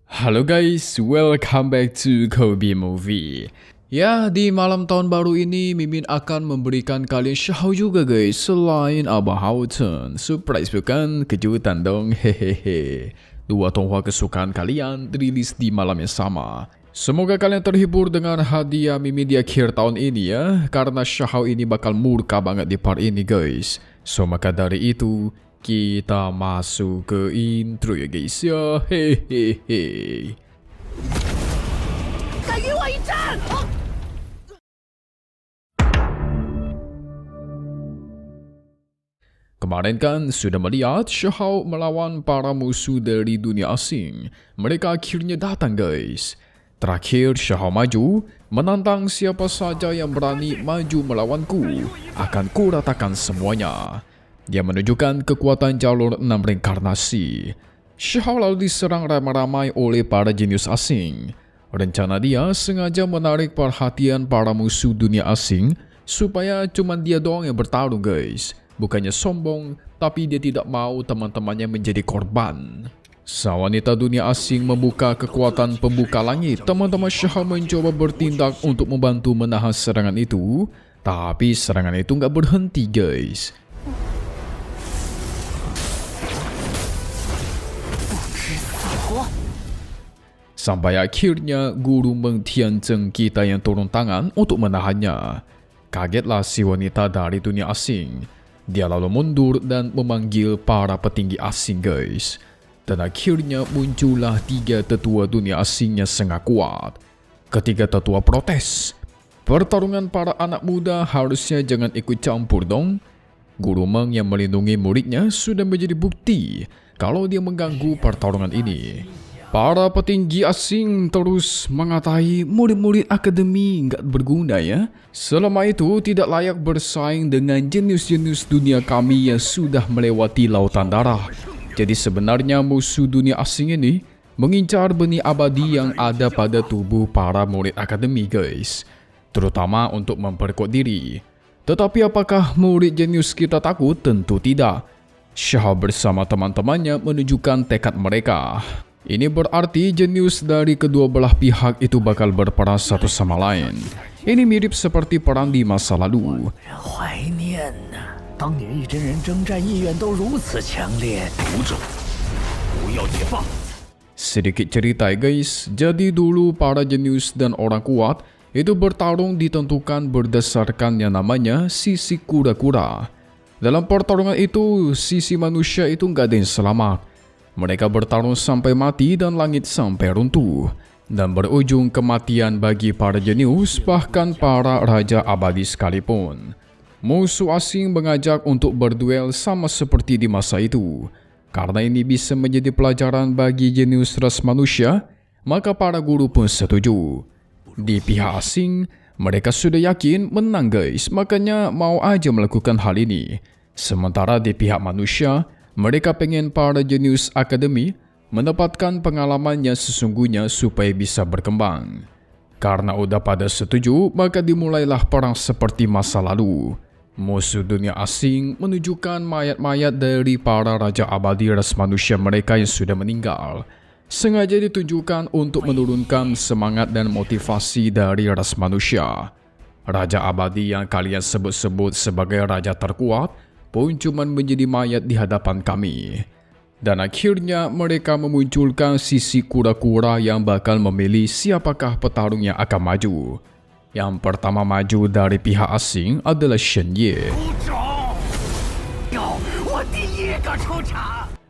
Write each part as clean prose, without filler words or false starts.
Halo guys, welcome back to Kobe Movie. Ya, di malam tahun baru ini Mimin akan memberikan kalian show juga guys. Selain Abah Houghton, surprise bukan? Kejutan dong, hehehe. Dua tonghua kesukaan kalian rilis di malam yang sama. Semoga kalian terhibur dengan hadiah Mimin di akhir tahun ini ya. Karena show ini bakal murka banget di part ini guys. So maka dari itu, kita masuk ke intro ya guys ya. Hehehe. Kemarin kan sudah melihat Shahou melawan para musuh dari dunia asing. Mereka akhirnya datang guys. Terakhir Shahou maju, menantang siapa saja yang berani maju melawanku. Akan kuratakan semuanya. Dia menunjukkan kekuatan jalur 6 reinkarnasi. Shahou lalu diserang ramai-ramai oleh para jenius asing. Rencana dia sengaja menarik perhatian para musuh dunia asing supaya cuma dia doang yang bertarung guys. Bukannya sombong, tapi dia tidak mau teman-temannya menjadi korban. Sang wanita dunia asing membuka kekuatan pembuka langit. Teman-teman Shahou mencoba bertindak untuk membantu menahan serangan itu. Tapi serangan itu nggak berhenti guys. Sampai akhirnya guru Meng Tianzeng kita yang turun tangan untuk menahannya. Kagetlah si wanita dari dunia asing. Dia lalu mundur dan memanggil para petinggi asing guys. Dan akhirnya muncullah 3 tetua dunia asingnya sangat kuat. Ketiga tetua protes. Pertarungan para anak muda harusnya jangan ikut campur dong. Guru Meng yang melindungi muridnya sudah menjadi bukti kalau dia mengganggu pertarungan ini. Para petinggi asing terus mengatai murid-murid akademi nggak berguna ya. Selama itu tidak layak bersaing dengan jenius-jenius dunia kami yang sudah melewati lautan darah. Jadi sebenarnya musuh dunia asing ini mengincar benih abadi yang ada pada tubuh para murid akademi guys. Terutama untuk memperkuat diri. Tetapi apakah murid jenius kita takut? Tentu tidak. Shahou bersama teman-temannya menunjukkan tekad mereka. Ini berarti jenius dari kedua belah pihak itu bakal berperang satu sama lain. Ini mirip seperti perang di masa lalu. Sedikit cerita guys, jadi dulu para jenius dan orang kuat itu bertarung ditentukan berdasarkan yang namanya sisi kura-kura. Dalam pertarungan itu, sisi manusia itu nggak ada yang selamat. Mereka bertarung sampai mati dan langit sampai runtuh. Dan berujung kematian bagi para jenius, bahkan para raja abadi sekalipun. Musuh asing mengajak untuk berduel sama seperti di masa itu. Karena ini bisa menjadi pelajaran bagi jenius ras manusia, maka para guru pun setuju. Di pihak asing, mereka sudah yakin menang guys, makanya mau aja melakukan hal ini. Sementara di pihak manusia, mereka pengen para jenius akademi mendapatkan pengalaman yang sesungguhnya supaya bisa berkembang. Karena udah pada setuju, maka dimulailah perang seperti masa lalu. Musuh dunia asing menunjukkan mayat-mayat dari para raja abadi ras manusia mereka yang sudah meninggal. Sengaja ditunjukkan untuk menurunkan semangat dan motivasi dari ras manusia. Raja abadi yang kalian sebut-sebut sebagai raja terkuat pun cuma menjadi mayat di hadapan kami. Dan akhirnya mereka memunculkan sisi kura-kura yang bakal memilih siapakah petarung yang akan maju. Yang pertama maju dari pihak asing adalah Shen Ye.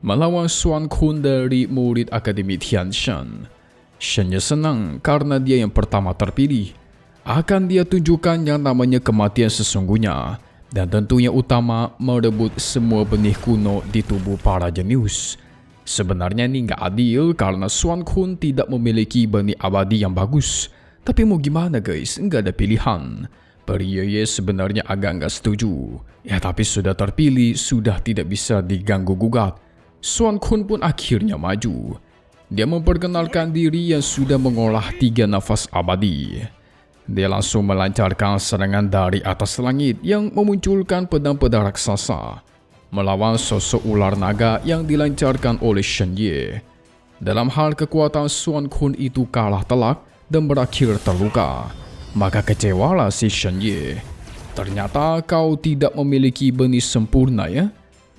Melawan Xuan Kun dari murid Akademi Tianshan. Shen Ye senang karena dia yang pertama terpilih. Akan dia tunjukkan yang namanya kematian sesungguhnya. Dan tentunya utama merebut semua benih kuno di tubuh para jenius. Sebenarnya ini nggak adil karena Xuan Kun tidak memiliki benih abadi yang bagus. Tapi mau gimana guys, nggak ada pilihan. Periye sebenarnya agak nggak setuju. Ya tapi sudah terpilih, sudah tidak bisa diganggu gugat. Xuan Kun pun akhirnya maju. Dia memperkenalkan diri yang sudah mengolah 3 nafas abadi. Dia langsung melancarkan serangan dari atas langit yang memunculkan pedang-pedang raksasa. melawan sosok ular naga yang dilancarkan oleh Shen Ye. Dalam hal kekuatan, Sun Quan itu kalah telak dan berakhir terluka. Maka kecewalah si Shen Ye. Ternyata kau tidak memiliki benih sempurna ya?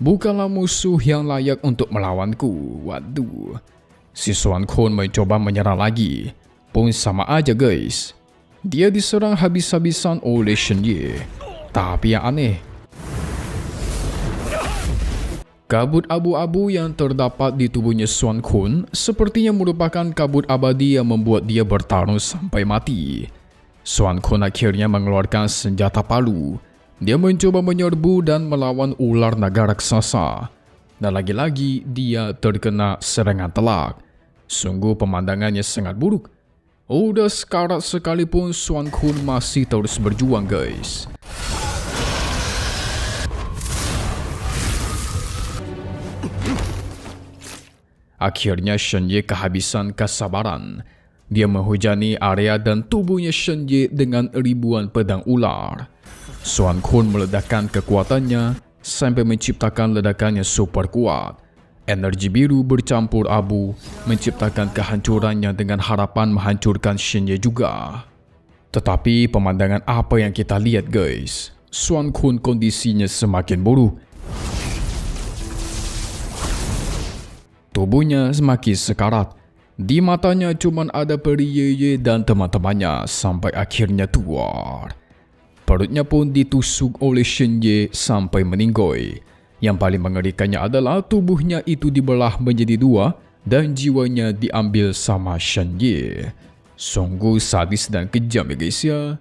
Bukanlah musuh yang layak untuk melawanku. Waduh. Si Sun Quan mencoba menyerang lagi. Pun sama aja guys. Dia diserang habis-habisan oleh Shen Ye. Tapi yang aneh, kabut abu-abu yang terdapat di tubuhnya Sun Quan sepertinya merupakan kabut abadi yang membuat dia bertarung sampai mati. Sun Quan akhirnya mengeluarkan senjata palu. Dia mencoba menyerbu dan melawan ular naga raksasa. Dan lagi-lagi dia terkena serangan telak. Sungguh pemandangannya sangat buruk. Udah sekarat sekalipun Sun Quan masih terus berjuang guys. Akhirnya Shen Ye kehabisan kesabaran. Dia menghujani area dan tubuhnya Shen Ye dengan ribuan pedang ular. Sun Quan meledakkan kekuatannya sampai menciptakan ledakan yang super kuat. Energi biru bercampur abu menciptakan kehancurannya dengan harapan menghancurkan Shen Ye juga. Tetapi pemandangan apa yang kita lihat guys? Sun Quan kondisinya semakin buruk. Tubuhnya semakin sekarat. Di matanya cuma ada peri Ye dan teman-temannya sampai akhirnya tuar. Perutnya pun ditusuk oleh Shen Ye sampai meninggoy. Yang paling mengerikannya adalah tubuhnya itu dibelah menjadi dua dan jiwanya diambil sama Shen Ye. Sungguh sadis dan kejam ya guys ya.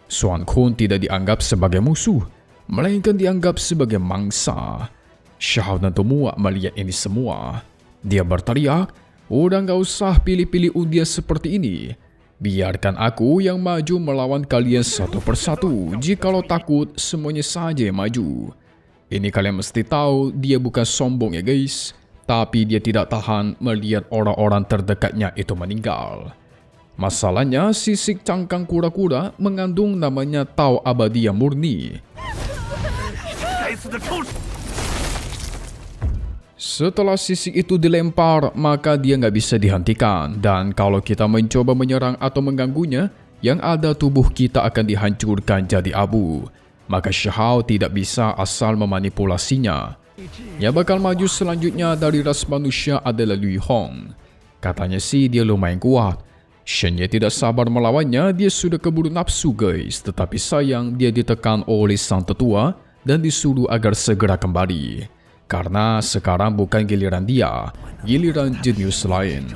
Sun Quan tidak dianggap sebagai musuh, melainkan dianggap sebagai mangsa. Shao dan Tomoa melihat ini semua. Dia berteriak, "Udah gak usah pilih-pilih undian seperti ini. Biarkan aku yang maju melawan kalian satu persatu. Jikalau takut, semuanya saja yang maju." Ini kalian mesti tahu, dia bukan sombong ya guys. Tapi dia tidak tahan melihat orang-orang terdekatnya itu meninggal. Masalahnya, sisik cangkang kura-kura mengandung namanya Tao abadi yang murni. Setelah sisik itu dilempar, maka dia nggak bisa dihentikan. Dan kalau kita mencoba menyerang atau mengganggunya, yang ada tubuh kita akan dihancurkan jadi abu. Maka Shao tidak bisa asal memanipulasinya. Yang bakal maju selanjutnya dari ras manusia adalah Lu Hong. Katanya sih dia lumayan kuat. Shen Ye tidak sabar melawannya, dia sudah keburu nafsu guys. Tetapi sayang dia ditekan oleh sang tetua dan disuruh agar segera kembali. Karena sekarang bukan giliran dia, giliran jenius lain.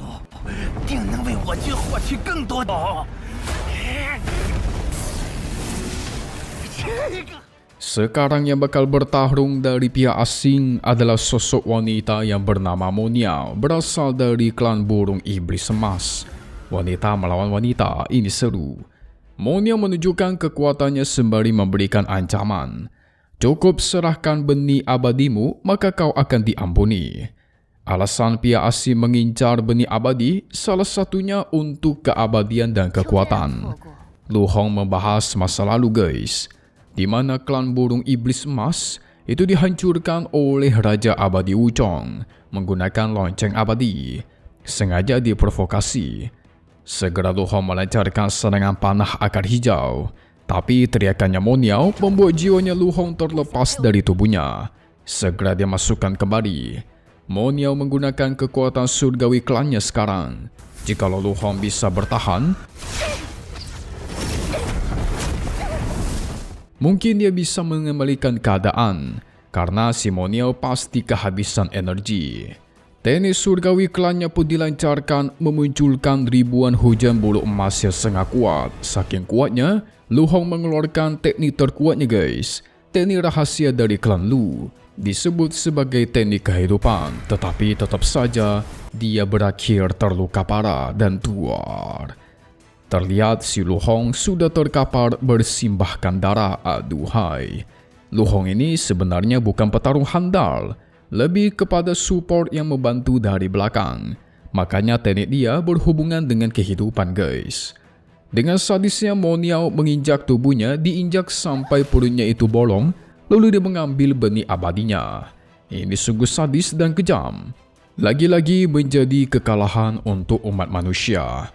Sekarang yang bakal bertarung dari pihak asing adalah sosok wanita yang bernama Mo Niao, berasal dari klan burung iblis emas. Wanita melawan wanita, ini seru. Mo Niao menunjukkan kekuatannya sembari memberikan ancaman. Cukup serahkan benih abadimu, maka kau akan diampuni. Alasan pihak asing mengincar benih abadi, salah satunya untuk keabadian dan kekuatan. Lu Hong membahas masa lalu guys, di mana klan burung iblis emas itu dihancurkan oleh Raja Abadi Wuchong menggunakan lonceng abadi. Sengaja diprovokasi. Segera Lu Hong melancarkan serangan panah akar hijau. Tapi teriakannya Mo Niao membuat jiwanya Lu Hong terlepas dari tubuhnya. Segera dia masukkan kembali. Mo Niao menggunakan kekuatan surgawi klannya sekarang. Jikalau Lu Hong bisa bertahan, mungkin dia bisa mengembalikan keadaan. Karena si Mo Niao pasti kehabisan energi. Teknik surgawi klannya pun dilancarkan, memunculkan ribuan hujan bulu emas yang sangat kuat. Saking kuatnya, Lu Hong mengeluarkan teknik terkuatnya guys. Teknik rahasia dari klan Lu. Disebut sebagai teknik kehidupan. Tetapi tetap saja dia berakhir terluka parah dan tuar. Terlihat si Lu Hong sudah terkapar bersimbahkan darah. Aduhai. Lu Hong ini sebenarnya bukan petarung handal. Lebih kepada support yang membantu dari belakang. Makanya teknik dia berhubungan dengan kehidupan guys. Dengan sadisnya Moniao menginjak tubuhnya, diinjak sampai perutnya itu bolong, lalu dia mengambil benih abadinya. Ini sungguh sadis dan kejam. Lagi-lagi menjadi kekalahan untuk umat manusia.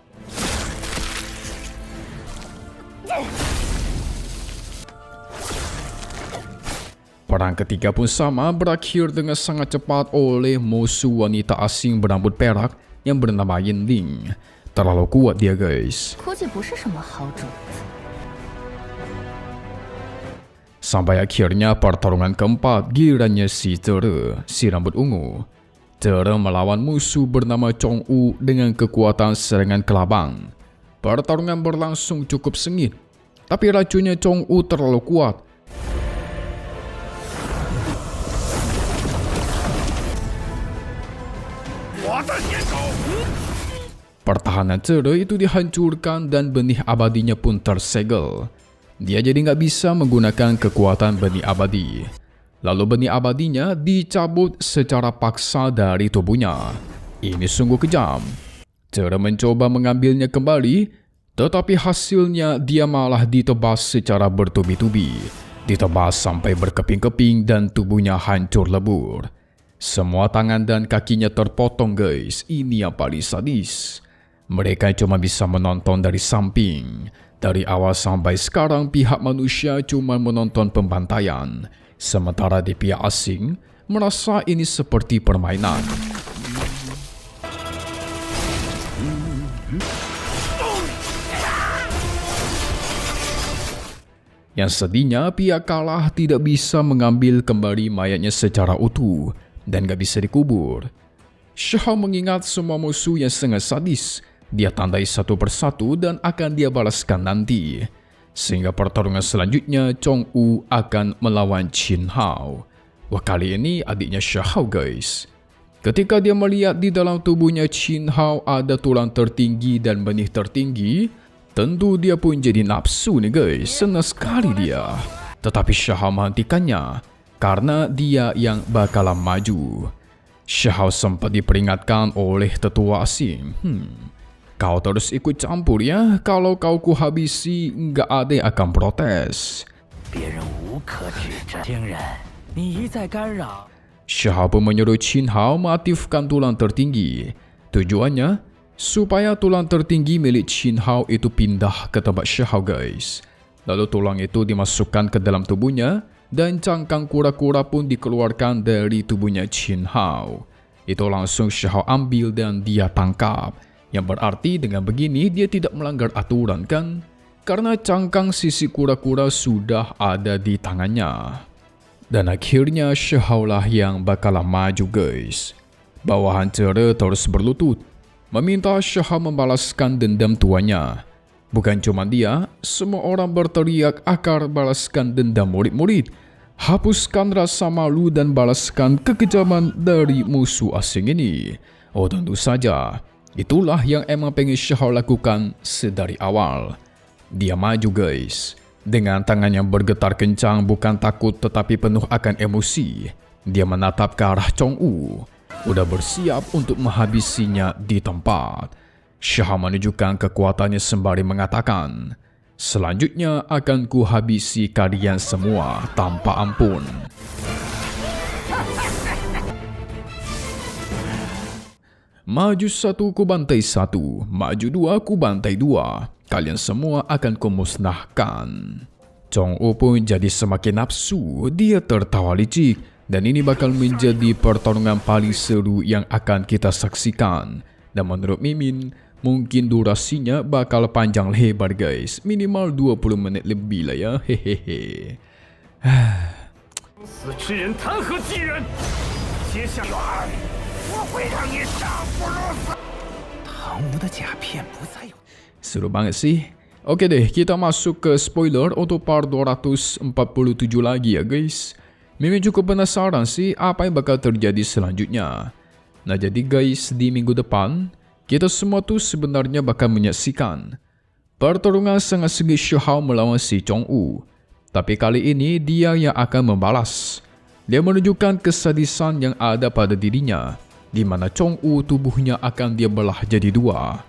Perang ketiga pun sama, berakhir dengan sangat cepat oleh musuh wanita asing berambut perak yang bernama Yinling. Terlalu kuat dia, guys. Sampai akhirnya pertarungan keempat, gilirannya si Tere, si rambut ungu. Tere melawan musuh bernama Chong-U dengan kekuatan serangan kelabang. Pertarungan berlangsung cukup sengit, tapi racunnya Chong-U terlalu kuat. Pertahanan Tere itu dihancurkan dan benih abadinya pun tersegel. Dia jadi nggak bisa menggunakan kekuatan benih abadi. Lalu benih abadinya dicabut secara paksa dari tubuhnya. Ini sungguh kejam. Tere mencoba mengambilnya kembali, tetapi hasilnya dia malah ditebas secara bertubi-tubi. Ditebas sampai berkeping-keping dan tubuhnya hancur lebur. Semua tangan dan kakinya terpotong, guys. Ini yang paling sadis. Mereka cuma bisa menonton dari samping. Dari awal sampai sekarang pihak manusia cuma menonton pembantaian. Sementara di pihak asing merasa ini seperti permainan. Yang sedihnya pihak kalah tidak bisa mengambil kembali mayatnya secara utuh dan gak bisa dikubur. Xiahou mengingat semua musuh yang sangat sadis. Dia tandai satu persatu dan akan dia balaskan nanti. Sehingga pertarungan selanjutnya Chong-U akan melawan Qin Hao. Wah, kali ini adiknya Xiahou, guys. Ketika dia melihat di dalam tubuhnya Qin Hao ada tulang tertinggi dan benih tertinggi, tentu dia pun jadi nafsu nih, guys. Senang sekali dia. Tetapi Xiahou menghentikannya karena dia yang bakalan maju. Xiahou sempat diperingatkan oleh tetua asing. Kau terus ikut campur ya, kalau kau kuhabisi nggak ada yang akan protes. Xiahou pun menyuruh Qin Hao mengaktifkan tulang tertinggi. Tujuannya, supaya tulang tertinggi milik Qin Hao itu pindah ke tempat Xiahou, guys. Lalu tulang itu dimasukkan ke dalam tubuhnya, dan cangkang kura-kura pun dikeluarkan dari tubuhnya Qin Hao. Itu langsung Xiahou ambil dan dia tangkap. Yang berarti dengan begini dia tidak melanggar aturan, kan? Karena cangkang sisi kura-kura sudah ada di tangannya. Dan akhirnya Xiahou lah yang bakalan maju, guys. Bawahan Tere terus berlutut, meminta Xiahou membalaskan dendam tuanya. Bukan cuma dia, semua orang berteriak agar balaskan dendam murid-murid. Hapuskan rasa malu dan balaskan kekejaman dari musuh asing ini. Oh, tentu saja. Itulah yang emang pengen Xiahou lakukan sedari awal. Dia maju, guys. Dengan tangan yang bergetar kencang, bukan takut tetapi penuh akan emosi. Dia menatap ke arah Chong-U. Udah bersiap untuk menghabisinya di tempat. Xiahou menunjukkan kekuatannya sembari mengatakan, selanjutnya akan kuhabisi kalian semua tanpa ampun. Maju satu ku bantai satu, maju dua ku bantai dua. Kalian semua akan kumusnahkan. Chong-U pun jadi semakin nafsu, dia tertawa licik. Dan ini bakal menjadi pertarungan paling seru yang akan kita saksikan. Dan menurut Mimin, mungkin durasinya bakal panjang lebar, guys. Minimal 20 menit lebih lah ya, hehehe. Seru banget sih. Oke deh, kita masuk ke spoiler untuk part 247 lagi ya, guys. Mimin cukup penasaran sih apa yang bakal terjadi selanjutnya. Nah, jadi guys, di minggu depan kita semua tuh sebenarnya bakal menyaksikan pertarungan sangat sengit Xiahou melawan si Chong-U. Tapi kali ini dia yang akan membalas. Dia menunjukkan kesadisan yang ada pada dirinya, di mana Chong-U tubuhnya akan dia belah jadi dua.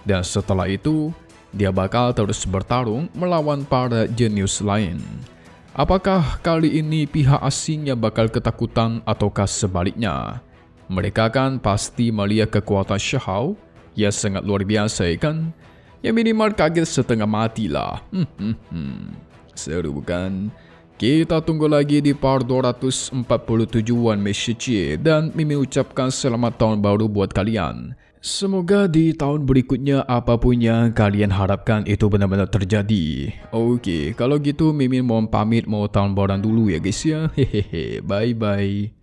Dan setelah itu, dia bakal terus bertarung melawan para jenius lain. Apakah kali ini pihak asingnya bakal ketakutan ataukah sebaliknya? Mereka kan pasti melihat kekuatan Shahou, ya sangat luar biasa kan? Ya minimal kaget setengah mati lah. Seru bukan? Kita tunggu lagi di part 247-an Meshichi dan Mimin ucapkan selamat tahun baru buat kalian. Semoga di tahun berikutnya apapun yang kalian harapkan itu benar-benar terjadi. Oke, kalau gitu Mimin mohon pamit mau tahun baruan dulu ya guys ya. Hehehe, bye bye.